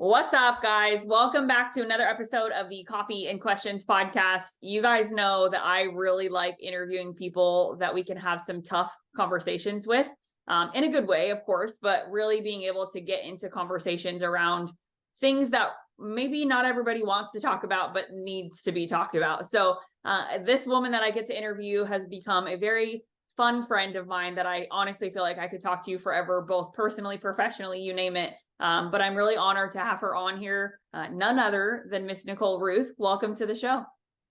What's up, guys? Welcome back to another episode of the Coffee and Questions podcast. You guys know that I really like interviewing people that we can have some tough conversations with, in a good way, of course, but really being able to get into conversations around things that maybe not everybody wants to talk about, but needs to be talked about. So this woman that I get to interview has become a very fun friend of mine that I honestly feel like I could talk to you forever, both personally, professionally, you name it. But I'm really honored to have her on here. None other than Miss Nicole Ruth. Welcome to the show.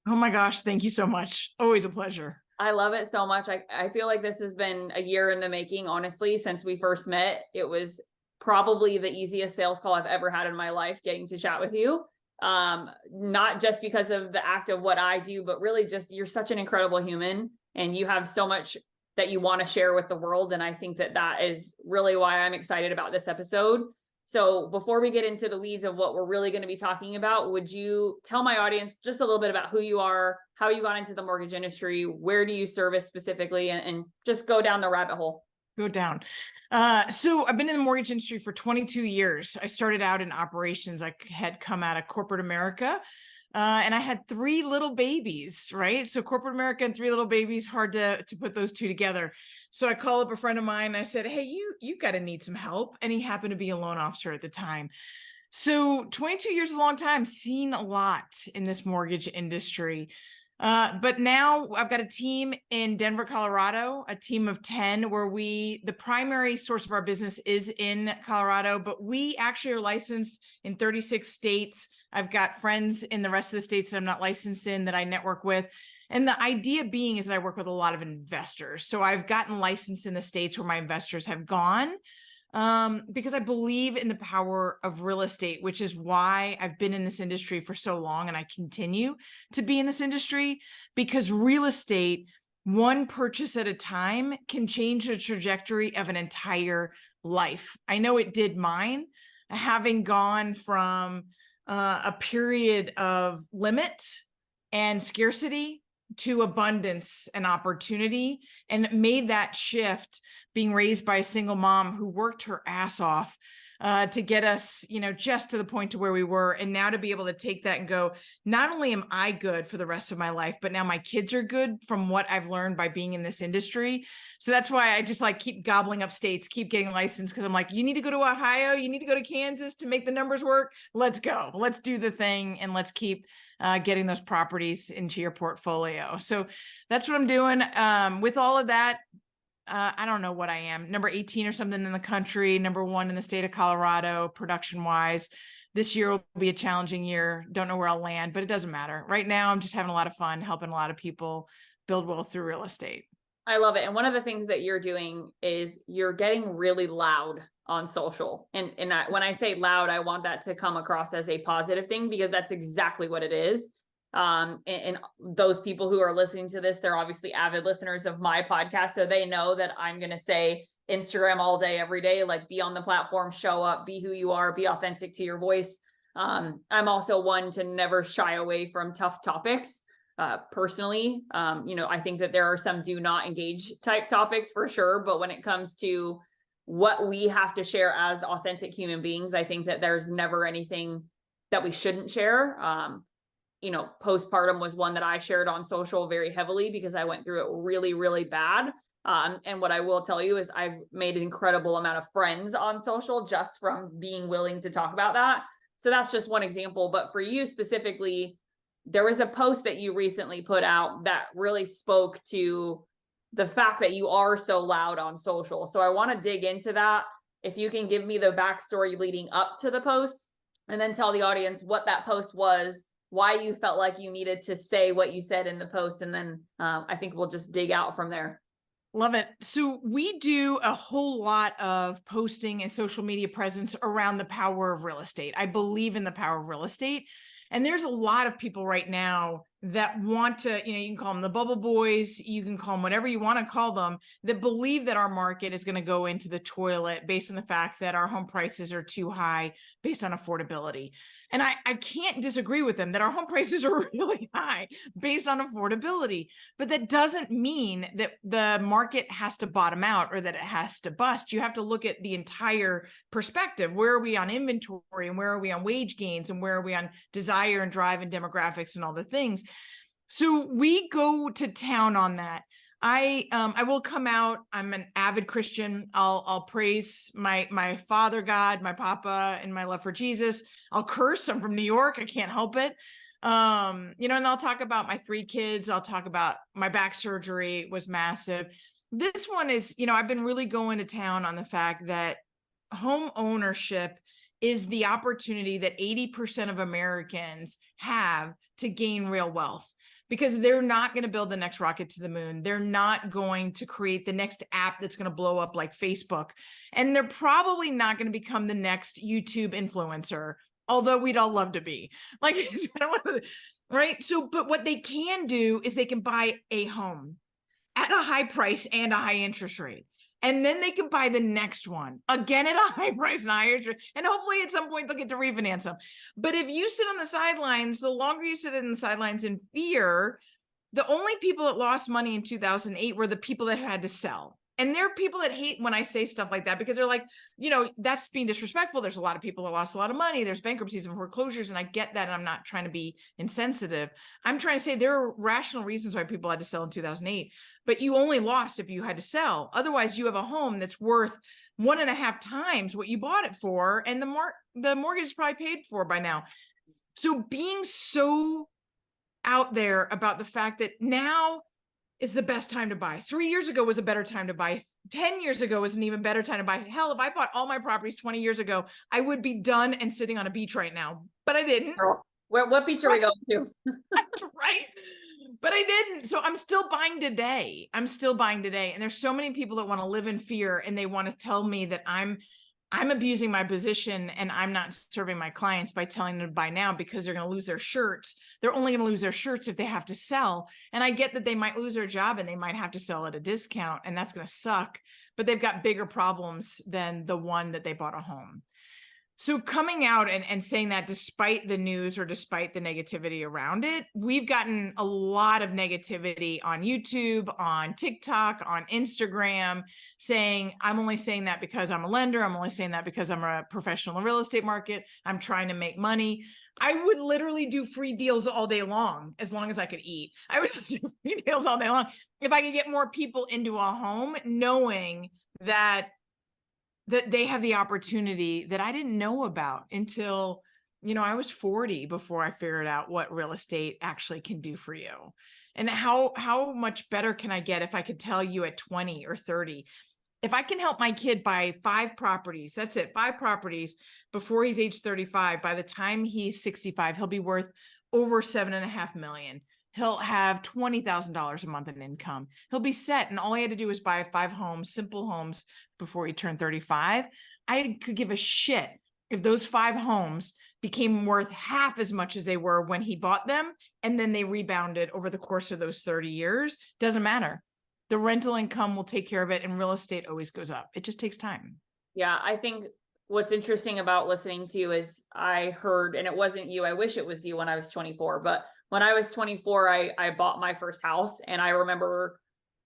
Oh my gosh, thank you so much. Always a pleasure. I love it so much. I feel like this has been a year in the making, honestly, since we first met. It was probably the easiest sales call I've ever had in my life, getting to chat with you. Not just because of the act of what I do, but really just you're such an incredible human and you have so much that you want to share with the world. And I think that that is really why I'm excited about this episode. So before we get into the weeds of what we're really going to be talking about, would you tell my audience just a little bit about who you are, how you got into the mortgage industry, where do you service specifically, and just go down the rabbit hole? Go down. So I've been in the mortgage industry for 22 years. I started out in operations. I had come out of corporate America. And I had three little babies, right? So corporate America and three little babies, hard to put those two together. So I called up a friend of mine and I said, hey, you got to need some help. And he happened to be a loan officer at the time. So 22 years is a long time, seen a lot in this mortgage industry. But now I've got a team in Denver, Colorado, a team of 10 where the primary source of our business is in Colorado, but we actually are licensed in 36 states. I've got friends in the rest of the states that I'm not licensed in that I network with. And the idea being is that I work with a lot of investors. So I've gotten licensed in the states where my investors have gone. Because I believe in the power of real estate, which is why I've been in this industry for so long and I continue to be in this industry, because real estate, one purchase at a time, can change the trajectory of an entire life. I know it did mine, having gone from a period of limit and scarcity to abundance and opportunity, and made that shift being raised by a single mom who worked her ass off to get us, just to the point to where we were. And now to be able to take that and go, not only am I good for the rest of my life, but now my kids are good from what I've learned by being in this industry. So that's why I just keep gobbling up states, keep getting licensed. Cause I'm like, you need to go to Ohio, you need to go to Kansas to make the numbers work. Let's go, let's do the thing. And let's keep getting those properties into your portfolio. So that's what I'm doing. With all of that, I don't know what I am, number 18 or something in the country, number 1 in the state of Colorado, production wise. This year will be a challenging year. Don't know where I'll land, but it doesn't matter. Right now, I'm just having a lot of fun, helping a lot of people build wealth through real estate. I love it. And one of the things that you're doing is you're getting really loud on social. And when I say loud, I want that to come across as a positive thing, because that's exactly what it is. And those people who are listening to this, they're obviously avid listeners of my podcast. So they know that I'm going to say Instagram all day, every day, be on the platform, show up, be who you are, be authentic to your voice. I'm also one to never shy away from tough topics. Personally, I think that there are some do not engage type topics for sure. But when it comes to what we have to share as authentic human beings, I think that there's never anything that we shouldn't share. Postpartum was one that I shared on social very heavily because I went through it really, really bad. And what I will tell you is I've made an incredible amount of friends on social just from being willing to talk about that. So that's just one example. But for you specifically, there was a post that you recently put out that really spoke to the fact that you are so loud on social. So I want to dig into that. If you can give me the backstory leading up to the post, and then tell the audience what that post was, why you felt like you needed to say what you said in the post. And then I think we'll just dig out from there. Love it. So we do a whole lot of posting and social media presence around the power of real estate. I believe in the power of real estate. And there's a lot of people right now that want to, you can call them the bubble boys, you can call them whatever you want to call them, that believe that our market is going to go into the toilet based on the fact that our home prices are too high based on affordability. And I can't disagree with them that our home prices are really high based on affordability, but that doesn't mean that the market has to bottom out or that it has to bust. You have to look at the entire perspective. Where are we on inventory, and where are we on wage gains, and where are we on desire and drive and demographics and all the things? So we go to town on that. I will come out. I'm an avid Christian. I'll praise my Father God, my Papa, and my love for Jesus. I'll curse. I'm from New York. I can't help it. And I'll talk about my 3 kids. I'll talk about my back surgery was massive. This one is, I've been really going to town on the fact that home ownership is the opportunity that 80% of Americans have to gain real wealth, because they're not going to build the next rocket to the moon. They're not going to create the next app that's going to blow up like Facebook. And they're probably not going to become the next YouTube influencer, although we'd all love to be. Like, right? So, but what they can do is they can buy a home at a high price and a high interest rate. And then they can buy the next one again at a high price and a higher interest. And hopefully at some point they'll get to refinance them. But if you sit on the sidelines, the longer you sit on the sidelines in fear, the only people that lost money in 2008 were the people that had to sell. And there are people that hate when I say stuff like that, because they're like, that's being disrespectful. There's a lot of people that lost a lot of money. There's bankruptcies and foreclosures. And I get that. And I'm not trying to be insensitive. I'm trying to say there are rational reasons why people had to sell in 2008, but you only lost if you had to sell. Otherwise, you have a home that's worth 1.5 times what you bought it for. And the mortgage is probably paid for by now. So being so out there about the fact that now is the best time to buy. 3 years ago was a better time to buy. 10 years ago was an even better time to buy. Hell, if I bought all my properties 20 years ago, I would be done and sitting on a beach right now, but I didn't. What beach are we going to? Right. But I didn't. So I'm still buying today. And there's so many people that want to live in fear, and they want to tell me that I'm abusing my position and I'm not serving my clients by telling them to buy now because they're going to lose their shirts. They're only going to lose their shirts if they have to sell. And I get that they might lose their job and they might have to sell at a discount, and that's going to suck, but they've got bigger problems than the one that they bought a home. So coming out and saying that, despite the news or despite the negativity around it, we've gotten a lot of negativity on YouTube, on TikTok, on Instagram, saying, I'm only saying that because I'm a lender. I'm only saying that because I'm a professional in the real estate market. I'm trying to make money. I would literally do free deals all day long, as long as I could eat. I would do free deals all day long if I could get more people into a home, knowing that they have the opportunity that I didn't know about until, I was 40 before I figured out what real estate actually can do for you. And how much better can I get if I could tell you at 20 or 30, if I can help my kid buy 5 properties, that's it, 5 properties before he's age 35, by the time he's 65, he'll be worth over $7.5 million. He'll have $20,000 a month in income. He'll be set. And all he had to do was buy 5 homes, simple homes, before he turned 35. I could give a shit if those 5 homes became worth half as much as they were when he bought them, and then they rebounded over the course of those 30 years. Doesn't matter. The rental income will take care of it, and real estate always goes up. It just takes time. Yeah, I think what's interesting about listening to you is I heard, and it wasn't you, I wish it was you when I was 24, but when I was 24, I bought my first house, and I remember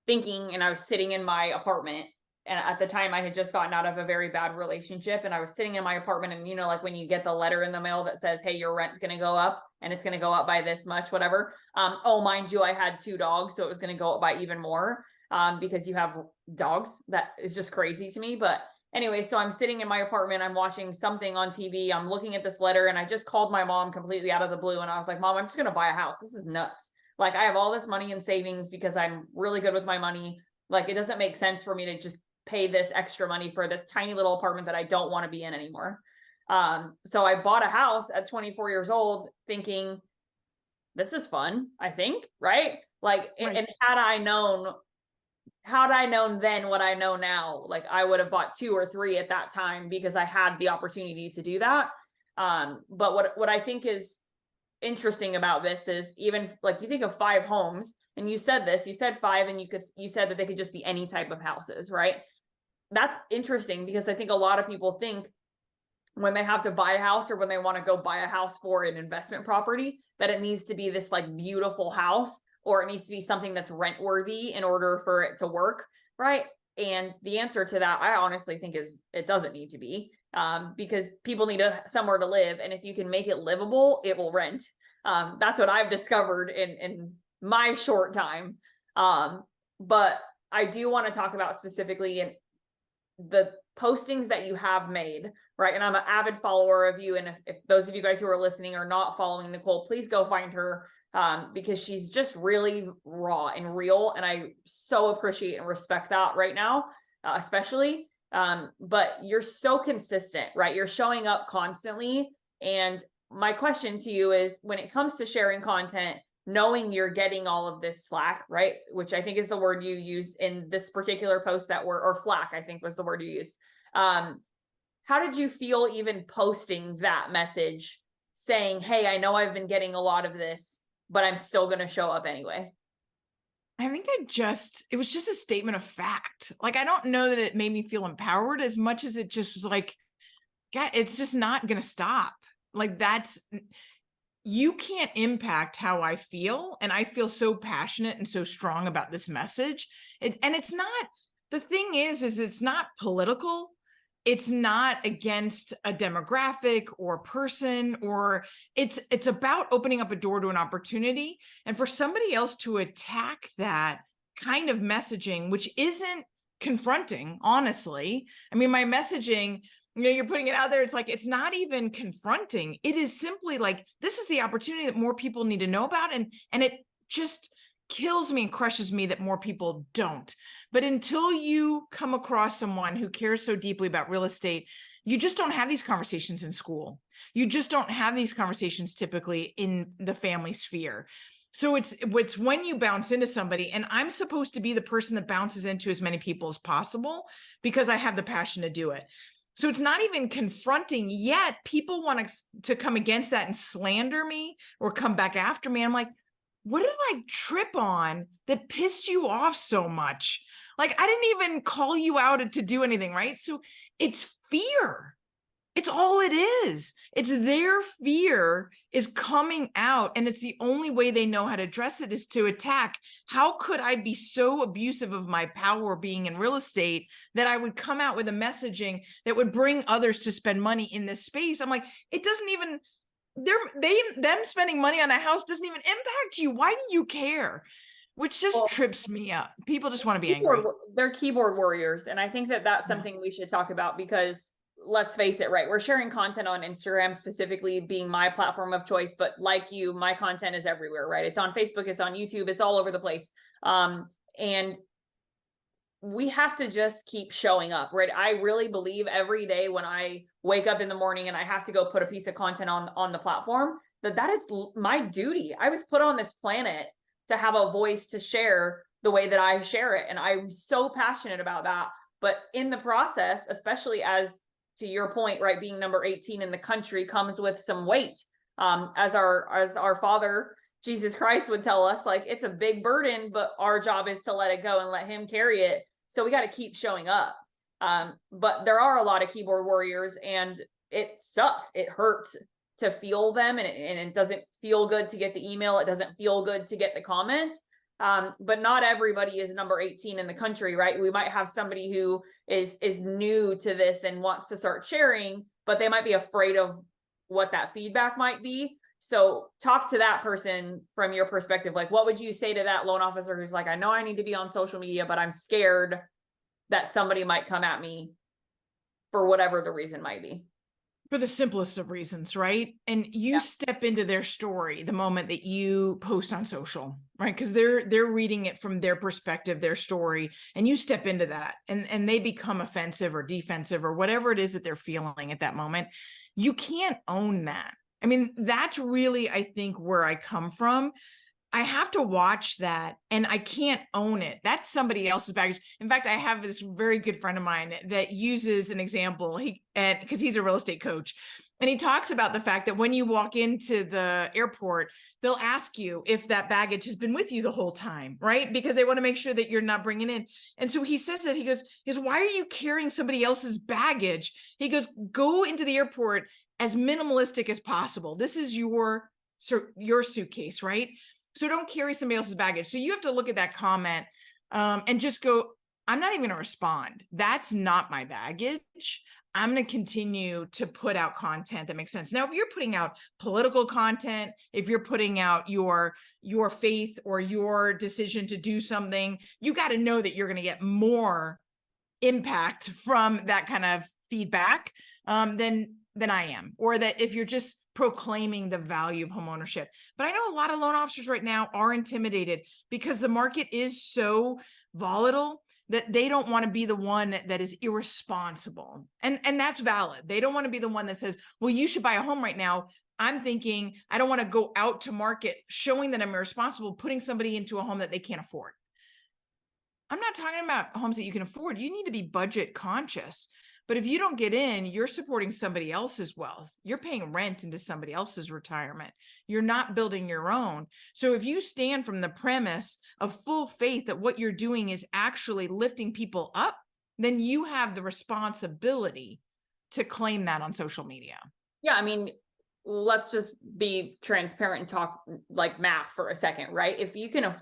thinking, and I was sitting in my apartment, and at the time I had just gotten out of a very bad relationship, and I was sitting in my apartment, and like when you get the letter in the mail that says, hey, your rent's going to go up, and it's going to go up by this much, whatever. Mind you, I had 2 dogs, so it was going to go up by even more, because you have dogs. That is just crazy to me. But anyway, so I'm sitting in my apartment, I'm watching something on TV, I'm looking at this letter, and I just called my mom completely out of the blue, and I was like, Mom, I'm just going to buy a house. This is nuts. Like, I have all this money in savings because I'm really good with my money. Like, it doesn't make sense for me to just pay this extra money for this tiny little apartment that I don't want to be in anymore. So I bought a house at 24 years old thinking, this is fun, I think, right? Like, right. And had I known then what I know now, like, I would have bought 2 or 3 at that time because I had the opportunity to do that. But what I think is interesting about this is, even like, you think of 5 homes, and you said this, you said 5, and you said that they could just be any type of houses, right? That's interesting, because I think a lot of people think when they have to buy a house, or when they want to go buy a house for an investment property, that it needs to be this like beautiful house, or it needs to be something that's rent worthy in order for it to work, right? And the answer to that, I honestly think, is it doesn't need to be, because people need somewhere to live, and if you can make it livable, it will rent. That's what I've discovered in my short time. But I do want to talk about specifically in the postings that you have made, right? And I'm an avid follower of you. And if those of you guys who are listening are not following Nicole, please go find her, because she's just really raw and real. And I so appreciate and respect that right now, especially. But you're so consistent, right? You're showing up constantly. And my question to you is, when it comes to sharing content, knowing you're getting all of this slack, right? Which I think is the word you used in this particular post, or flack, I think was the word you used. How did you feel even posting that message saying, hey, I know I've been getting a lot of this, but I'm still going to show up anyway? I think it was just a statement of fact. Like, I don't know that it made me feel empowered as much as it just was like, God, it's just not going to stop. Like, you can't impact how I feel. And I feel so passionate and so strong about this message. And it's not, the thing is it's not political. It's not against a demographic or person, or it's about opening up a door to an opportunity. And for somebody else to attack that kind of messaging, which isn't confronting, honestly. I mean, my messaging, you're putting it out there. It's like, it's not even confronting. It is simply like, this is the opportunity that more people need to know about. And it just kills me and crushes me that more people don't. But until you come across someone who cares so deeply about real estate, you just don't have these conversations in school. You just don't have these conversations typically in the family sphere. So it's when you bounce into somebody, and I'm supposed to be the person that bounces into as many people as possible because I have the passion to do it. So it's not even confronting, yet people want to come against that and slander me or come back after me. I'm like, what did I trip on that pissed you off so much? Like, I didn't even call you out to do anything, right? So it's fear. It's all it is. It's their fear is coming out, and it's the only way they know how to address it is to attack. How could I be so abusive of my power being in real estate that I would come out with a messaging that would bring others to spend money in this space? I'm like, it doesn't even, them spending money on a house doesn't even impact you. Why do you care? Which just trips me up. People just want to be angry. They're keyboard warriors. And I think that that's something we should talk about, because let's face it, right? We're sharing content on Instagram, specifically being my platform of choice. But like you, my content is everywhere, right? It's on Facebook, it's on YouTube, it's all over the place. And we have to just keep showing up, right? I really believe every day when I wake up in the morning and I have to go put a piece of content on the platform, that is my duty. I was put on this planet to have a voice to share the way that I share it. And I'm so passionate about that. But in the process, especially as to your point, right, being number 18 in the country comes with some weight. As our Father, Jesus Christ, would tell us, like, it's a big burden, but our job is to let it go and let him carry it. So we got to keep showing up. But there are a lot of keyboard warriors, and it sucks. It hurts to feel them, and it doesn't feel good to get the email. It doesn't feel good to get the comment. But not everybody is number 18 in the country, right? We might have somebody who is new to this and wants to start sharing, but they might be afraid of what that feedback might be. So talk to that person from your perspective. Like, what would you say to that loan officer who's like, I know I need to be on social media, but I'm scared that somebody might come at me for whatever the reason might be? For the simplest of reasons, right? And you step into their story the moment that you post on social, right? Because they're reading it from their perspective, their story, and you step into that, and they become offensive or defensive or whatever it is that they're feeling at that moment. You can't own that. I mean, that's really, I think, where I come from. I have to watch that and I can't own it. That's somebody else's baggage. In fact, I have this very good friend of mine that uses an example. Because he's a real estate coach, and he talks about the fact that when you walk into the airport, they'll ask you if that baggage has been with you the whole time, right? Because they want to make sure that you're not bringing in. And so he says that he goes, why are you carrying somebody else's baggage? He goes, go into the airport as minimalistic as possible. This is your suitcase, right? So don't carry somebody else's baggage. So you have to look at that comment and just go, I'm not even going to respond. That's not my baggage. I'm going to continue to put out content that makes sense. Now, if you're putting out political content, if you're putting out your faith or your decision to do something, you got to know that you're going to get more impact from that kind of feedback than I am, or that if you're just proclaiming the value of homeownership. But I know a lot of loan officers right now are intimidated because the market is so volatile that they don't want to be the one that is irresponsible. And that's valid. They don't want to be the one that says, well, you should buy a home right now. I'm thinking, I don't want to go out to market showing that I'm irresponsible, putting somebody into a home that they can't afford. I'm not talking about homes that you can afford. You need to be budget conscious. But if you don't get in, you're supporting somebody else's wealth. You're paying rent into somebody else's retirement. You're not building your own. So if you stand from the premise of full faith that what you're doing is actually lifting people up, then you have the responsibility to claim that on social media. Yeah, I mean, let's just be transparent and talk like math for a second, right? If you could have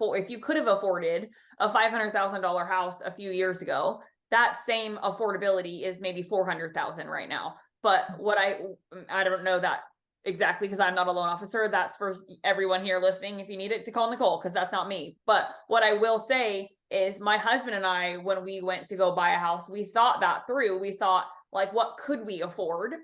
afforded a $500,000 house a few years ago, that same affordability is maybe 400,000 right now. But what I don't know that exactly because I'm not a loan officer. That's for everyone here listening. If you need it, to call Nicole, because that's not me. But what I will say is my husband and I, when we went to go buy a house, we thought that through. We thought, like, what could we afford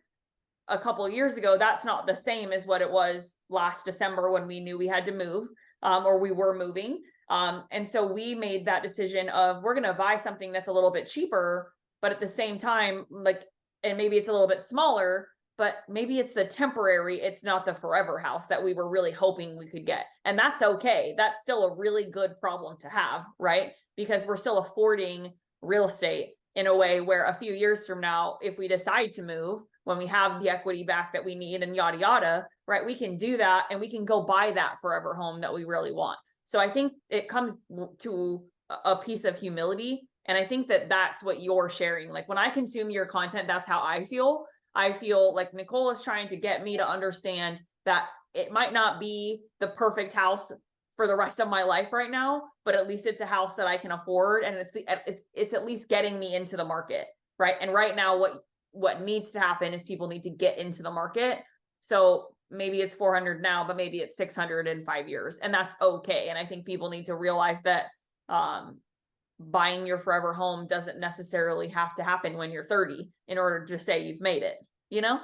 a couple of years ago? That's not the same as what it was last December when we knew we had to move, or we were moving. And so we made that decision of, we're going to buy something that's a little bit cheaper, but at the same time, like, and maybe it's a little bit smaller, but maybe it's the temporary, it's not the forever house that we were really hoping we could get. And that's okay. That's still a really good problem to have, right? Because we're still affording real estate in a way where a few years from now, if we decide to move, when we have the equity back that we need and yada, yada, right, we can do that and we can go buy that forever home that we really want. So I think it comes to a piece of humility. And I think that that's what you're sharing. Like, when I consume your content, that's how I feel. I feel like Nicole is trying to get me to understand that it might not be the perfect house for the rest of my life right now, but at least it's a house that I can afford. And it's at least getting me into the market. Right. And right now, what needs to happen is people need to get into the market. So maybe it's 400 now, but maybe it's 600 in 5 years, and that's okay. And I think people need to realize that buying your forever home doesn't necessarily have to happen when you're 30 in order to say you've made it, you know?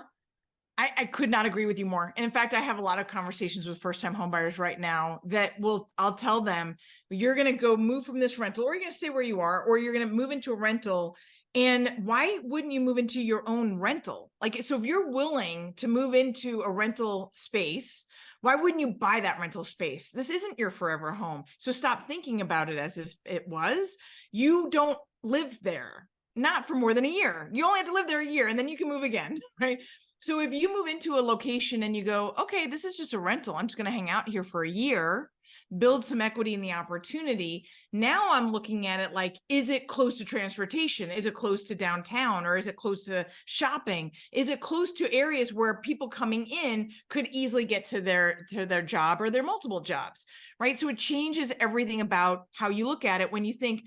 I could not agree with you more. And in fact, I have a lot of conversations with first-time homebuyers right now that I'll tell them, you're going to go move from this rental, or you're going to stay where you are, or you're going to move into a rental. And why wouldn't you move into your own rental? Like, so if you're willing to move into a rental space, why wouldn't you buy that rental space? This isn't your forever home. So stop thinking about it as it was. You don't live there, not for more than a year. You only have to live there a year and then you can move again, right? So if you move into a location and you go, okay, this is just a rental, I'm just going to hang out here for a year, build some equity in the opportunity. Now I'm looking at it like, is it close to transportation? Is it close to downtown? Or is it close to shopping? Is it close to areas where people coming in could easily get to their job or their multiple jobs, right? So it changes everything about how you look at it when you think,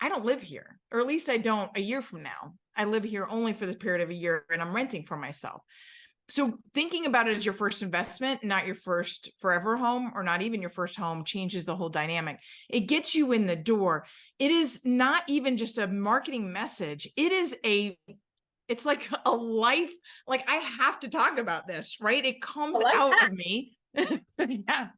I don't live here, or at least I don't a year from now. I live here only for the period of a year and I'm renting for myself. So thinking about it as your first investment, not your first forever home, or not even your first home, changes the whole dynamic. It gets you in the door. It is not even just a marketing message. It's like a life, like I have to talk about this, right? It comes out of me. Yeah.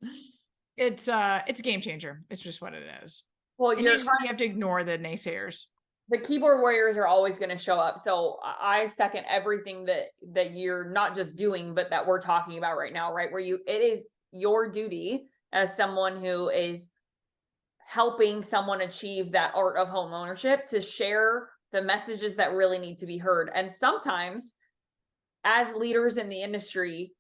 It's a game changer. It's just what it is. Well, and you have to ignore the naysayers. The keyboard warriors are always going to show up. So I second everything that you're not just doing, but that we're talking about right now, right? Where it is your duty as someone who is helping someone achieve that art of home ownership to share the messages that really need to be heard. And sometimes, as leaders in the industry,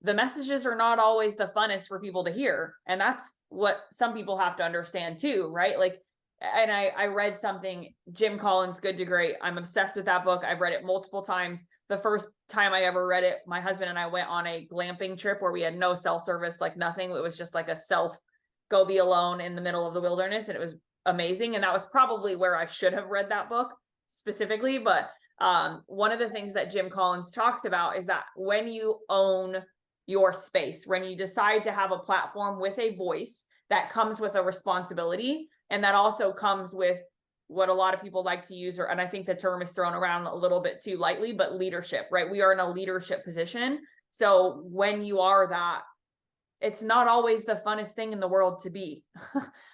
the messages are not always the funnest for people to hear. And that's what some people have to understand too, right? Like, and I read something, Jim Collins' Good to Great. I'm obsessed with that book. I've read it multiple times. The first time I ever read it, my husband and I went on a glamping trip where we had no cell service, like nothing. It was just like a self go be alone in the middle of the wilderness. And it was amazing. And that was probably where I should have read that book specifically. But one of the things that Jim Collins talks about is that when you own your space, when you decide to have a platform with a voice, that comes with a responsibility. And that also comes with what a lot of people like to use, and I think the term is thrown around a little bit too lightly, but leadership, right? We are in a leadership position. So when you are that, it's not always the funnest thing in the world to be.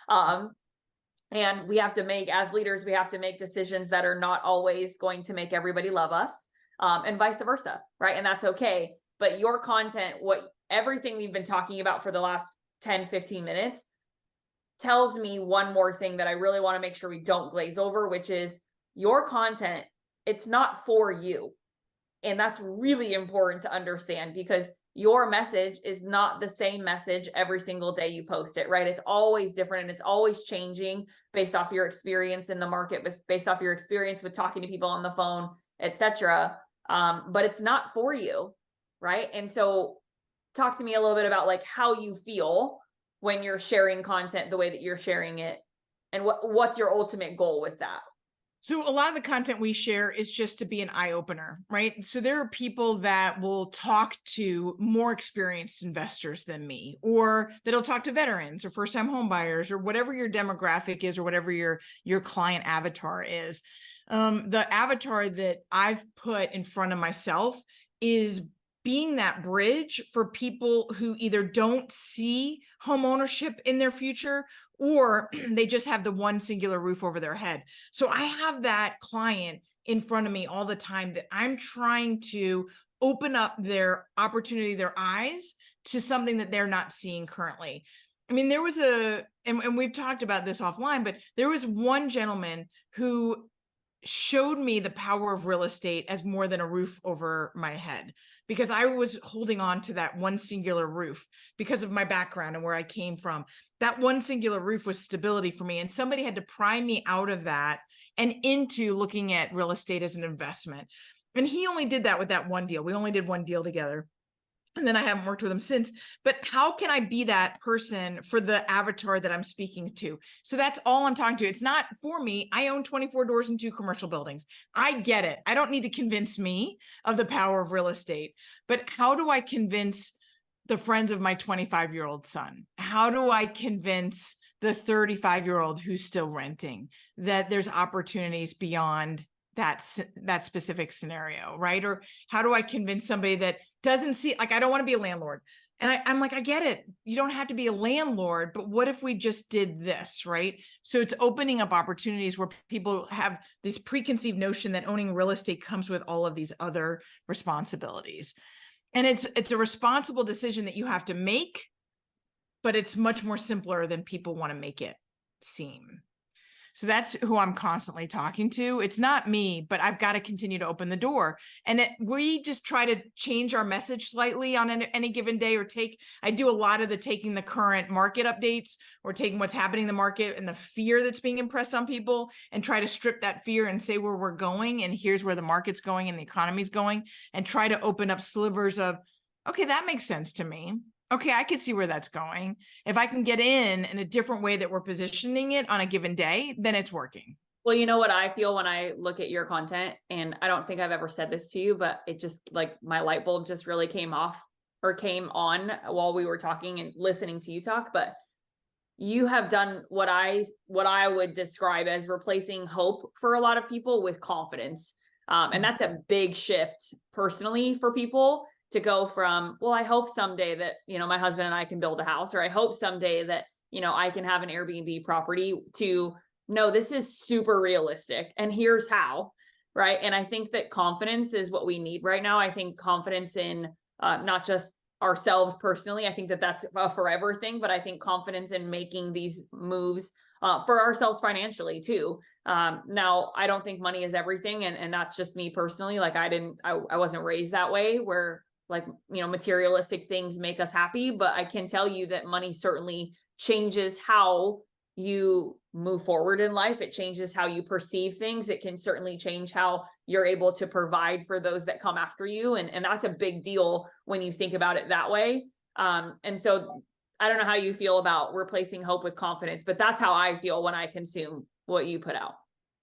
And we have to make, as leaders, we have to make decisions that are not always going to make everybody love us, and vice versa, right? And that's okay. But your content, everything we've been talking about for the last 10, 15 minutes tells me one more thing that I really want to make sure we don't glaze over, which is your content, it's not for you. And that's really important to understand, because your message is not the same message every single day you post it, right? It's always different, and it's always changing based off your experience in the market, based off your experience with talking to people on the phone, etc. But it's not for you, right? And so talk to me a little bit about like how you feel when you're sharing content the way that you're sharing it, and what's your ultimate goal with that. So a lot of the content we share is just to be an eye opener, right? So there are people that will talk to more experienced investors than me, or that'll talk to veterans or first-time home buyers, or whatever your demographic is, or whatever your client avatar is. The avatar that I've put in front of myself is being that bridge for people who either don't see home ownership in their future, or they just have the one singular roof over their head. So I have that client in front of me all the time that I'm trying to open up their opportunity, their eyes to something that they're not seeing currently. I mean, there was and we've talked about this offline, but there was one gentleman who showed me the power of real estate as more than a roof over my head, because I was holding on to that one singular roof because of my background and where I came from. That one singular roof was stability for me, and somebody had to pry me out of that and into looking at real estate as an investment. And he only did that with that one deal. We only did one deal together, and then I haven't worked with him since. But how can I be that person for the avatar that I'm speaking to? So that's all I'm talking to. It's not for me. I own 24 doors and 2 commercial buildings. I get it. I don't need to convince me of the power of real estate. But how do I convince the friends of my 25-year-old son? How do I convince the 35-year-old who's still renting that there's opportunities beyond that specific scenario, right? Or how do I convince somebody that doesn't see, like, I don't want to be a landlord. And I'm like, I get it. You don't have to be a landlord, but what if we just did this, right? So it's opening up opportunities where people have this preconceived notion that owning real estate comes with all of these other responsibilities. And it's a responsible decision that you have to make, but it's much more simpler than people want to make it seem. So that's who I'm constantly talking to. It's not me, but I've got to continue to open the door. And we just try to change our message slightly on any given day, or I do a lot of taking the current market updates, or taking what's happening in the market and the fear that's being impressed on people, and try to strip that fear and say where we're going, and here's where the market's going and the economy's going, and try to open up slivers of, okay, that makes sense to me. Okay, I can see where that's going. If I can get in a different way that we're positioning it on a given day, then it's working. Well, you know what I feel when I look at your content, and I don't think I've ever said this to you, but it just, like, my light bulb just really came on while we were talking and listening to you talk. But you have done what I would describe as replacing hope for a lot of people with confidence. And that's a big shift personally for people, to go from, well, I hope someday that, my husband and I can build a house, or I hope someday that, I can have an Airbnb property, to, no, this is super realistic, and here's how, right? And I think that confidence is what we need right now. I think confidence in not just ourselves personally. I think that that's a forever thing, but I think confidence in making these moves for ourselves financially too. Now I don't think money is everything. And that's just me personally. Like I wasn't raised that way where like, you know, materialistic things make us happy, but I can tell you that money certainly changes how you move forward in life. It changes how you perceive things. It can certainly change how you're able to provide for those that come after you. And that's a big deal when you think about it that way. And so I don't know how you feel about replacing hope with confidence, but that's how I feel when I consume what you put out.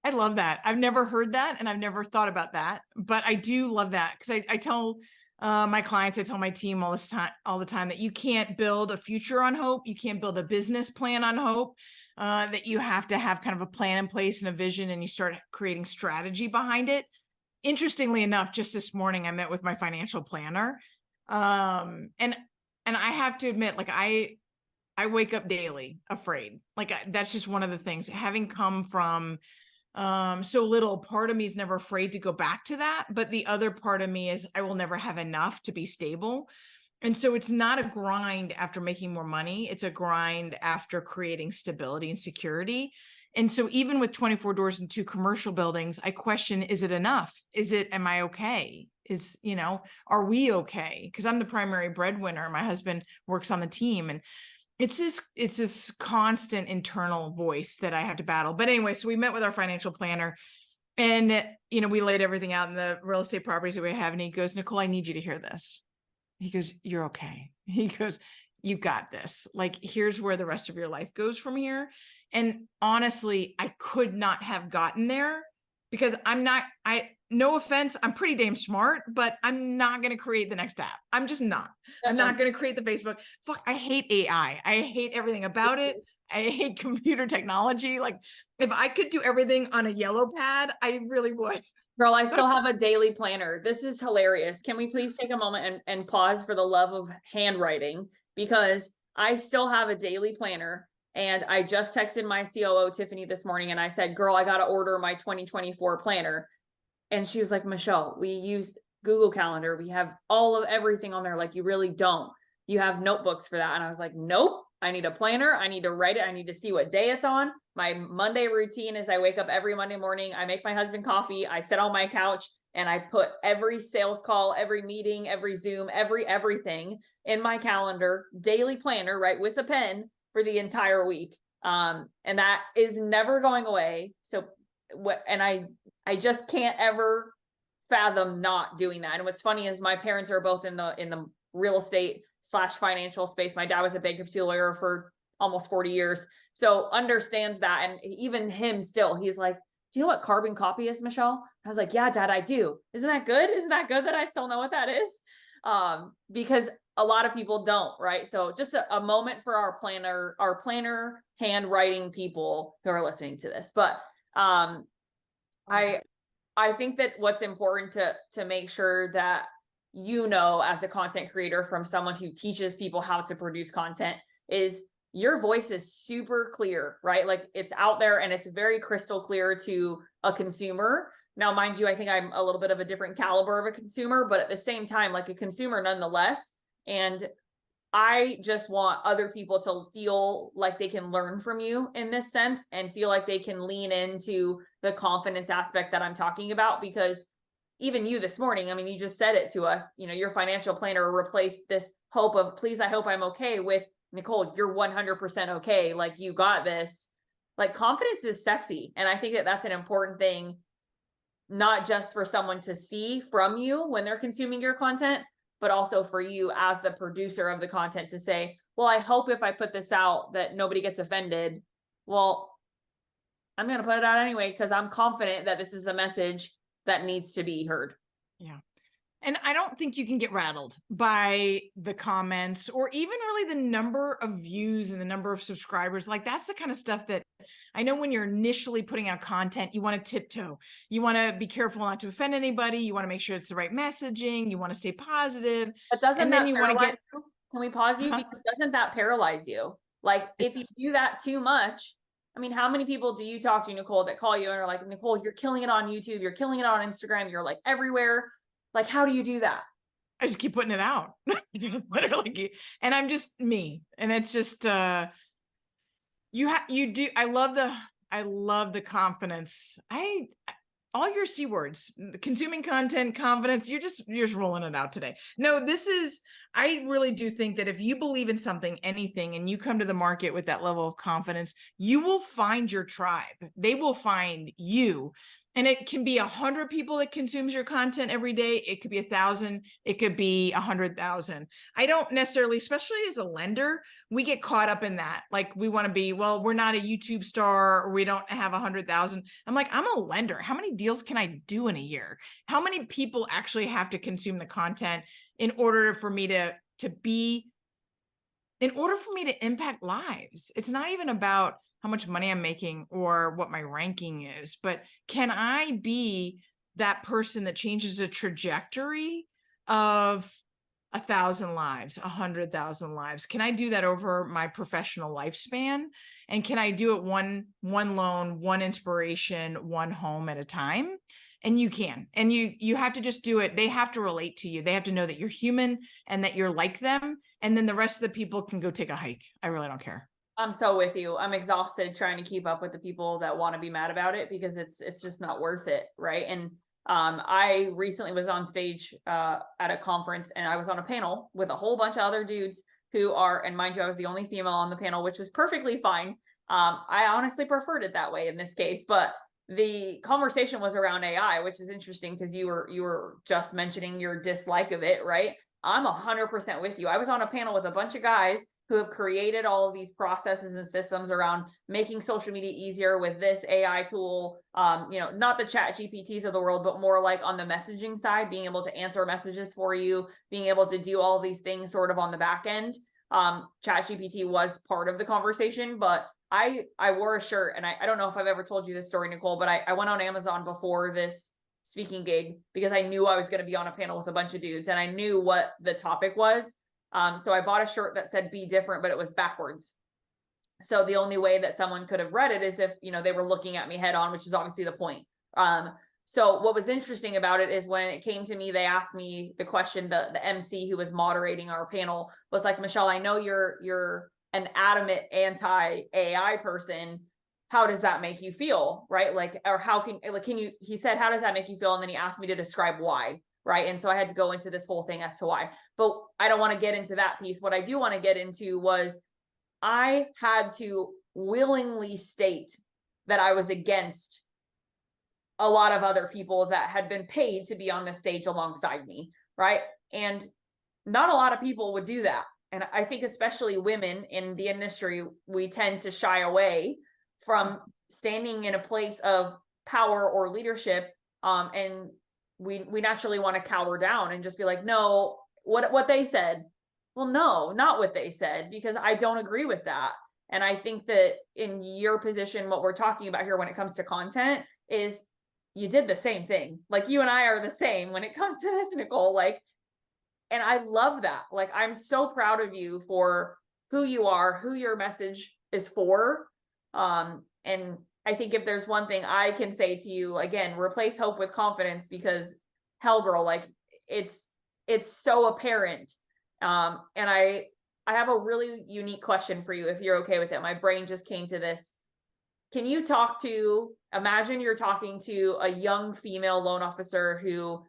I love that. I've never heard that and I've never thought about that, but I do love that because I tell my clients, I tell my team all the time that you can't build a future on hope. You can't build a business plan on hope. That you have to have kind of a plan in place and a vision, and you start creating strategy behind it. Interestingly enough, just this morning I met with my financial planner, and I have to admit, like I wake up daily afraid. Like that's just one of the things. Having come from so little, part of me is never afraid to go back to that, but the other part of me is I will never have enough to be stable. And so it's not a grind after making more money. It's a grind after creating stability and security. And so even with 24 doors and 2 commercial buildings, I question, is it enough? Am I okay? Are we okay? Because I'm the primary breadwinner. My husband works on the team, and it's this constant internal voice that I have to battle. But anyway, so we met with our financial planner, and we laid everything out in the real estate properties that we have. And he goes, Nicole, I need you to hear this. He goes, you're okay. He goes, you got this. Like, here's where the rest of your life goes from here. And honestly, I could not have gotten there because no offense, I'm pretty damn smart, but I'm not going to create the next app. I'm just not. I'm not going to create the Facebook. Fuck, I hate AI. I hate everything about it. I hate computer technology. Like, if I could do everything on a yellow pad, I really would. Girl, I still have a daily planner. This is hilarious. Can we please take a moment and pause for the love of handwriting? Because I still have a daily planner. And I just texted my COO, Tiffany, this morning, and I said, girl, I got to order my 2024 planner. And she was like, Michelle, we use Google Calendar. We have all of everything on there. Like, you really don't. You have notebooks for that. And I was like, nope, I need a planner. I need to write it. I need to see what day it's on. My Monday routine is I wake up every Monday morning. I make my husband coffee. I sit on my couch and I put every sales call, every meeting, every Zoom, everything in my calendar, daily planner, right, with a pen for the entire week. And that is never going away. So I just can't ever fathom not doing that. And what's funny is my parents are both in the real estate / financial space. My dad was a bankruptcy lawyer for almost 40 years. So understands that. And even him still, he's like, do you know what carbon copy is, Michelle? I was like, yeah, Dad, I do. Isn't that good? Isn't that good that I still know what that is? Because a lot of people don't, right? So just a moment for our planner handwriting people who are listening to this. But I think that what's important to make sure that as a content creator from someone who teaches people how to produce content is your voice is super clear, right? Like, it's out there and it's very crystal clear to a consumer. Now, mind you, I think I'm a little bit of a different caliber of a consumer, but at the same time, like a consumer nonetheless. And I just want other people to feel like they can learn from you in this sense and feel like they can lean into the confidence aspect that I'm talking about. Because even you this morning, I mean, you just said it to us, your financial planner replaced this hope of, please, I hope I'm okay, with, Nicole, you're 100% okay. Like, you got this. Like, confidence is sexy. And I think that that's an important thing, not just for someone to see from you when they're consuming your content, but also for you as the producer of the content to say, well, I hope if I put this out that nobody gets offended. Well, I'm going to put it out anyway, because I'm confident that this is a message that needs to be heard. Yeah. And I don't think you can get rattled by the comments or even really the number of views and the number of subscribers. Like, that's the kind of stuff that I know when you're initially putting out content, you want to tiptoe. You want to be careful not to offend anybody. You want to make sure it's the right messaging. You want to stay positive. But doesn't and that then you want to get. Can we pause you? Because doesn't that paralyze you? Like, if you do that too much, I mean, how many people do you talk to, Nicole, that call you and are like, Nicole, you're killing it on YouTube. You're killing it on Instagram. You're like everywhere. Like, how do you do that? I just keep putting it out. Literally. And I'm just me. And it's just, you do, I love the confidence. All your C words, consuming content, confidence, you're just rolling it out today. No, I really do think that if you believe in something, anything, and you come to the market with that level of confidence, you will find your tribe. They will find you. And it can be 100 people that consumes your content every day. It could be 1,000. It could be 100,000. I don't necessarily, especially as a lender, we get caught up in that. Like we want to be, well, we're not a YouTube star or we don't have 100,000. I'm like, I'm a lender. How many deals can I do in a year? How many people actually have to consume the content in order for me to impact lives? It's not even about how much money I'm making or what my ranking is, but can I be that person that changes the trajectory of 1,000 lives, 100,000 lives? Can I do that over my professional lifespan? And can I do it one loan, one inspiration, one home at a time? And you can, and you have to just do it. They have to relate to you. They have to know that you're human and that you're like them. And then the rest of the people can go take a hike. I really don't care. I'm so with you. I'm exhausted trying to keep up with the people that want to be mad about it because it's just not worth it, right? And I recently was on stage at a conference and I was on a panel with a whole bunch of other dudes who are, and mind you, I was the only female on the panel, which was perfectly fine. I honestly preferred it that way in this case, but the conversation was around AI, which is interesting because you were just mentioning your dislike of it, right? I'm 100% with you. I was on a panel with a bunch of guys who have created all of these processes and systems around making social media easier with this AI tool. Not the chat GPTs of the world, but more like on the messaging side, being able to answer messages for you, being able to do all these things sort of on the back end. Chat GPT was part of the conversation, but I wore a shirt, and I don't know if I've ever told you this story, Nicole, but I went on Amazon before this speaking gig because I knew I was going to be on a panel with a bunch of dudes and I knew what the topic was. So I bought a shirt that said "Be Different," but it was backwards. So the only way that someone could have read it is if, they were looking at me head on, which is obviously the point. So what was interesting about it is when it came to me, they asked me the question, the MC who was moderating our panel was like, "Michelle, I know you're an adamant anti-AI person. How does that make you feel?" Right? Like, or he said, "How does that make you feel?" And then he asked me to describe why. Right. And so I had to go into this whole thing as to why, but I don't want to get into that piece. What I do want to get into was I had to willingly state that I was against a lot of other people that had been paid to be on the stage alongside me. Right. And not a lot of people would do that. And I think especially women in the industry, we tend to shy away from standing in a place of power or leadership. And we naturally want to cower down and just be like, no, what they said. Well, no, not what they said, because I don't agree with that. And I think that in your position, what we're talking about here when it comes to content is you did the same thing. Like you and I are the same when it comes to this, Nicole. Like, and I love that. Like, I'm so proud of you for who you are, who your message is for. And I think if there's one thing I can say to you, again, replace hope with confidence, because hell girl, like it's so apparent. And I have a really unique question for you, if you're okay with it. My brain just came to this. Can you imagine you're talking to a young female loan officer who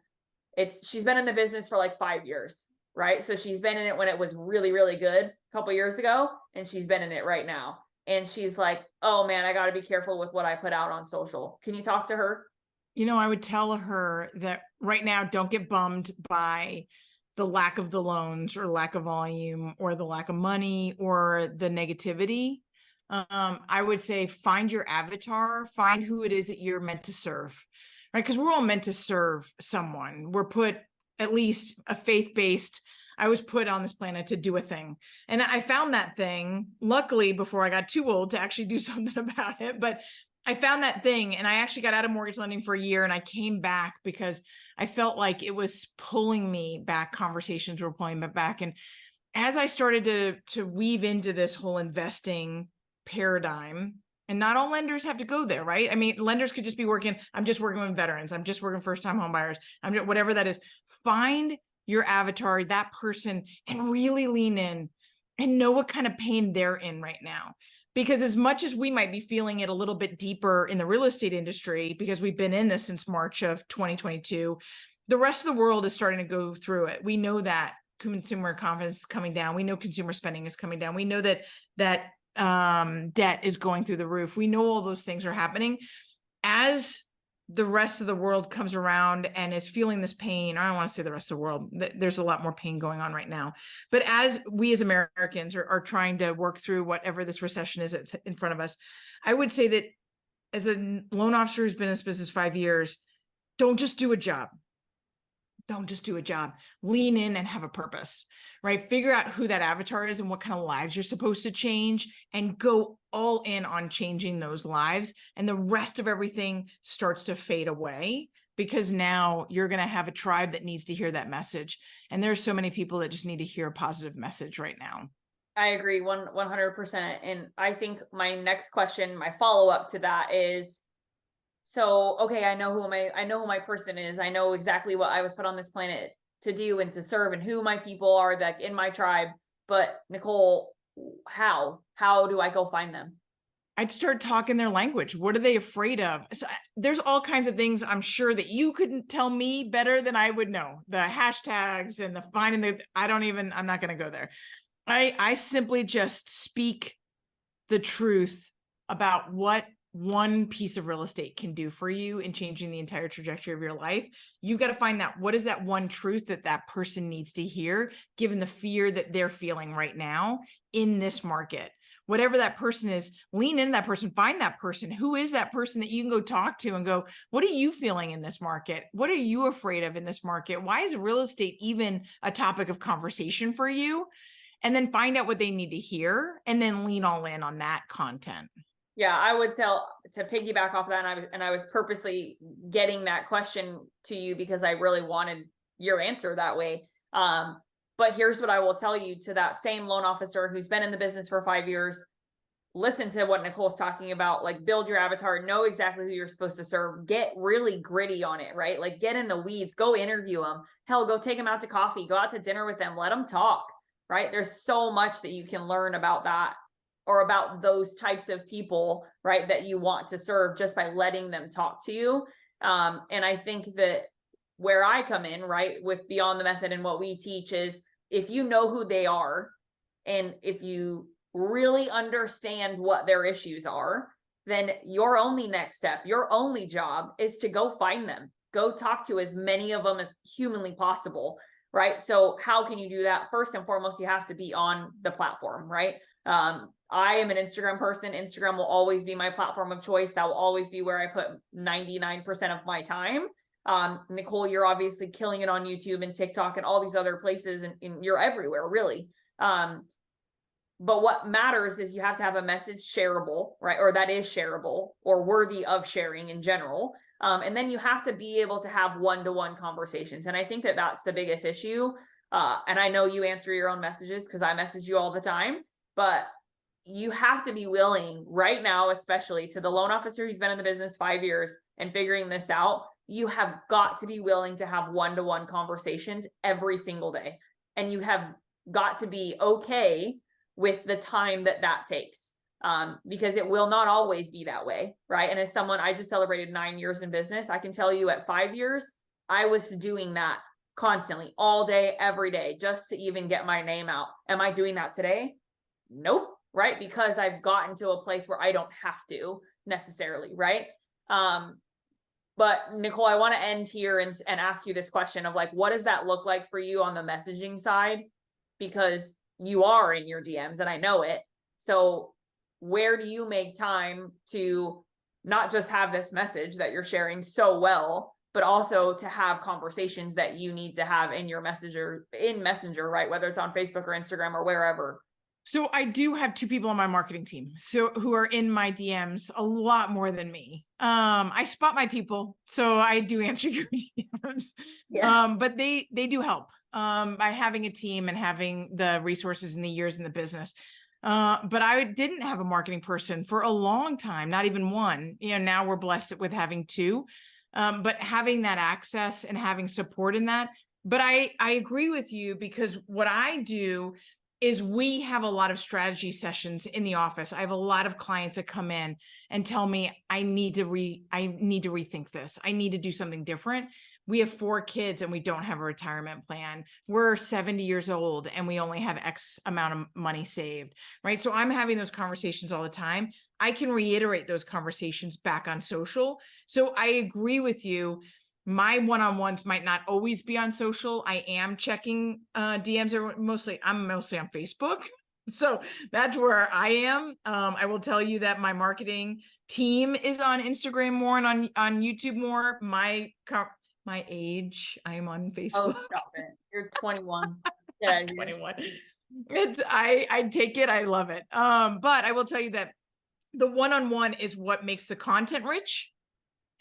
she's been in the business for like 5 years, right? So she's been in it when it was really, really good a couple years ago, and she's been in it right now. And she's like, "Oh man, I got to be careful with what I put out on social." Can you talk to her? I would tell her that right now, don't get bummed by the lack of the loans or lack of volume or the lack of money or the negativity. I would say find your avatar, find who it is that you're meant to serve, right? Because we're all meant to serve someone. We're put, at least a faith-based, I was put on this planet to do a thing. And I found that thing, luckily, before I got too old to actually do something about it. But I found that thing, and I actually got out of mortgage lending for a year, and I came back because I felt like it was pulling me back. Conversations were pulling me back. And as I started to weave into this whole investing paradigm, and not all lenders have to go there, right? I mean, lenders could just be I'm just working with veterans. I'm just working first-time home buyers. I'm just, whatever that is. Find your avatar, that person, and really lean in and know what kind of pain they're in right now. Because as much as we might be feeling it a little bit deeper in the real estate industry, because we've been in this since March of 2022, the rest of the world is starting to go through it. We know that consumer confidence is coming down. We know consumer spending is coming down. We know that debt is going through the roof. We know all those things are happening. As the rest of the world comes around and is feeling this pain, I don't want to say the rest of the world, there's a lot more pain going on right now. But as we as Americans are trying to work through whatever this recession is in front of us, I would say that as a loan officer who's been in this business 5 years, don't just do a job. Don't just do a job. Lean in and have a purpose, right? Figure out who that avatar is and what kind of lives you're supposed to change, and go all in on changing those lives. And the rest of everything starts to fade away, because now you're going to have a tribe that needs to hear that message. And there's so many people that just need to hear a positive message right now. I agree 100%. And I think my next question, my follow-up to that is, so, okay, I know who my person is. I know exactly what I was put on this planet to do and to serve, and who my people are that in my tribe. But Nicole, how do I go find them? I'd start talking their language. What are they afraid of? So there's all kinds of things I'm sure that you couldn't tell me better than I would know. The hashtags and the finding the, I'm not going to go there. I simply just speak the truth about what one piece of real estate can do for you in changing the entire trajectory of your life. You got to find that, what is that one truth that that person needs to hear, given the fear that they're feeling right now in this market. Whatever that person is, lean into that person, find that person. Who is that person that you can go talk to and go, what are you feeling in this market? What are you afraid of in this market? Why is real estate even a topic of conversation for you? And then find out what they need to hear, and then lean all in on that content. Yeah, I would tell to piggyback off that, and I was purposely getting that question to you because I really wanted your answer that way. But here's what I will tell you to that same loan officer who's been in the business for 5 years. Listen to what Nicole's talking about, like build your avatar, know exactly who you're supposed to serve, get really gritty on it, right? Like get in the weeds, go interview them. Hell, go take them out to coffee, go out to dinner with them, let them talk, right? There's so much that you can learn about that, or about those types of people, right, that you want to serve just by letting them talk to you. And I think that where I come in, right, with Beyond the Method and what we teach is, if you know who they are, and if you really understand what their issues are, then your only next step, your only job is to go find them, go talk to as many of them as humanly possible, right? So how can you do that? First and foremost, you have to be on the platform, right? I am an Instagram person. Instagram will always be my platform of choice. That will always be where I put 99% of my time. Nicole, you're obviously killing it on YouTube and TikTok and all these other places, and you're everywhere, really. But what matters is you have to have a message shareable, right? Or that is shareable or worthy of sharing in general. And then you have to be able to have one-to-one conversations. And I think that that's the biggest issue. And I know you answer your own messages because I message you all the time, but you have to be willing right now, especially to the loan officer who's been in the business 5 years and figuring this out, you have got to be willing to have one-to-one conversations every single day. And you have got to be okay with the time that takes, because it will not always be that way, right? And as someone, I just celebrated 9 years in business, I can tell you at 5 years, I was doing that constantly, all day, every day, just to even get my name out. Am I doing that today? Nope. Right? Because I've gotten to a place where I don't have to necessarily, right? But Nicole, I want to end here and ask you this question of like, what does that look like for you on the messaging side? Because you are in your DMs and I know it. So where do you make time to not just have this message that you're sharing so well, but also to have conversations that you need to have in your messenger, right? Whether it's on Facebook or Instagram or wherever. So I do have 2 people on my marketing team, so who are in my DMs a lot more than me. I spot my people, so I do answer your DMs. Yeah. But they do help by having a team and having the resources and the years in the business. But I didn't have a marketing person for a long time, not even one. You know, now we're blessed with having 2. But having that access and having support in that, But I agree with you, because what I do is we have a lot of strategy sessions in the office. I have a lot of clients that come in and tell me I need to rethink this. I need to do something different. We have 4 kids and we don't have a retirement plan. We're 70 years old and we only have X amount of money saved, right? So I'm having those conversations all the time. I can reiterate those conversations back on social. So I agree with you. My one-on-ones might not always be on social. I am checking DMs. I'm mostly on Facebook. So that's where I am. I will tell you that my marketing team is on Instagram more and on YouTube more. My age, I am on Oh, Facebook. stop it. You're 21. Get I'm out of here. 21. I take it. I love it. But I will tell you that the one-on-one is what makes the content rich.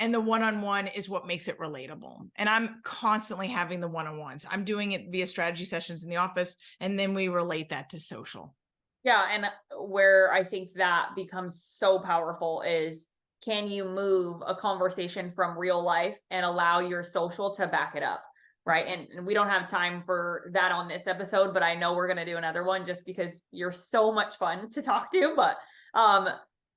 And the one-on-one is what makes it relatable. And I'm constantly having the one-on-ones. I'm doing it via strategy sessions in the office, and then we relate that to social. Yeah. And where I think that becomes so powerful is, can you move a conversation from real life and allow your social to back it up? Right. And we don't have time for that on this episode, but I know we're going to do another one just because you're so much fun to talk to. But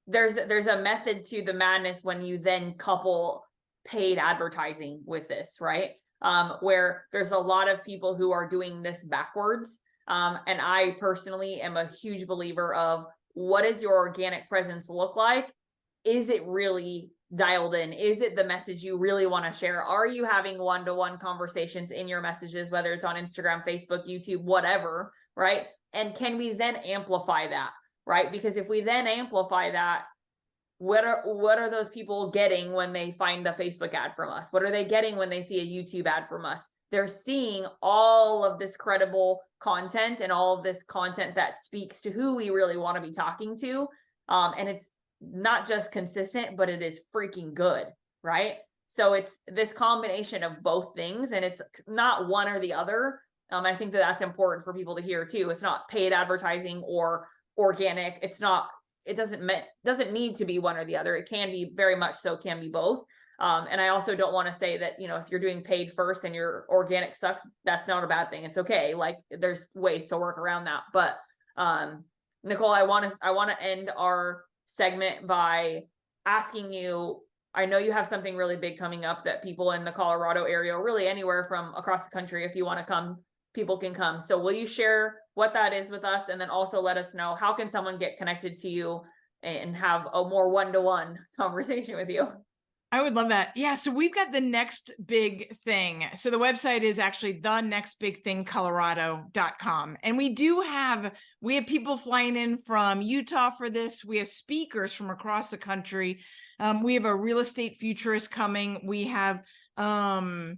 there's a method to the madness when you then couple paid advertising with this, right? Where there's a lot of people who are doing this backwards. And I personally am a huge believer of, what does your organic presence look like? Is it really dialed in? Is it the message you really want to share? Are you having one-to-one conversations in your messages, whether it's on Instagram, Facebook, YouTube, whatever, right? And can we then amplify that? Right? Because if we then amplify that, what are those people getting when they find a Facebook ad from us? What are they getting when they see a YouTube ad from us? They're seeing all of this credible content and all of this content that speaks to who we really want to be talking to. And it's not just consistent, but it is freaking good, right? So it's this combination of both things, and it's not one or the other. I think that that's important for people to hear too. It's not paid advertising or organic. It doesn't need to be one or the other. It can be, very much so can be both. And I also don't want to say that, if you're doing paid first and your organic sucks, that's not a bad thing. It's okay. Like, there's ways to work around that. But Nicole, I want to end our segment by asking you, I know you have something really big coming up that people in the Colorado area, or really anywhere from across the country, if you want to come, people can come. So will you share what that is with us? And then also let us know, how can someone get connected to you and have a more one-to-one conversation with you? I would love that. Yeah. So we've got the next big thing. So the website is actually thenextbigthingcolorado.com. And we have people flying in from Utah for this. We have speakers from across the country. We have a real estate futurist coming. We have, oh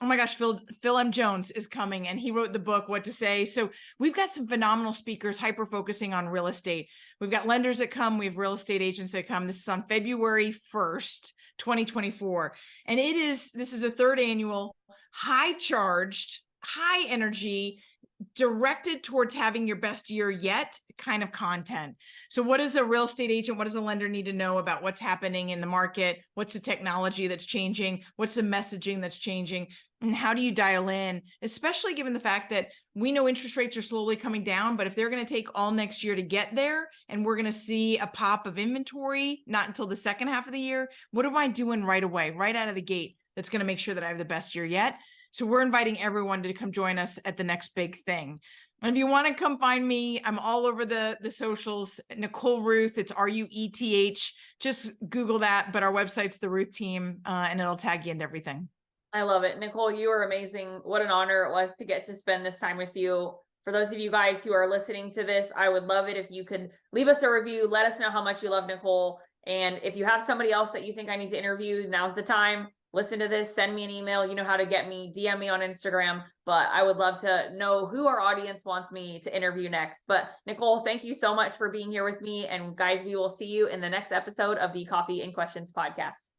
my gosh, Phil M. Jones is coming, and he wrote the book, What to Say. So we've got some phenomenal speakers hyper focusing on real estate. We've got lenders that come. We have real estate agents that come. This is on February 1st, 2024. And this is a 3rd annual, high charged, high energy, directed towards having your best year yet kind of content. So what does a real estate agent, what does a lender need to know about what's happening in the market? What's the technology that's changing? What's the messaging that's changing? And how do you dial in, especially given the fact that we know interest rates are slowly coming down, but if they're going to take all next year to get there, and we're going to see a pop of inventory, not until the second half of the year, what am I doing right away, right out of the gate, that's going to make sure that I have the best year yet? So we're inviting everyone to come join us at the next big thing. And if you want to come find me, I'm all over the socials. Nicole Ruth, it's RUETH. Just Google that. But our website's the Ruth Team, and it'll tag you into everything. I love it. Nicole, you are amazing. What an honor it was to get to spend this time with you. For those of you guys who are listening to this, I would love it if you could leave us a review. Let us know how much you love Nicole. And if you have somebody else that you think I need to interview, now's the time. Listen to this, send me an email. You know how to get me, DM me on Instagram, but I would love to know who our audience wants me to interview next. But Nicole, thank you so much for being here with me. And guys, we will see you in the next episode of the Coffee and Questions podcast.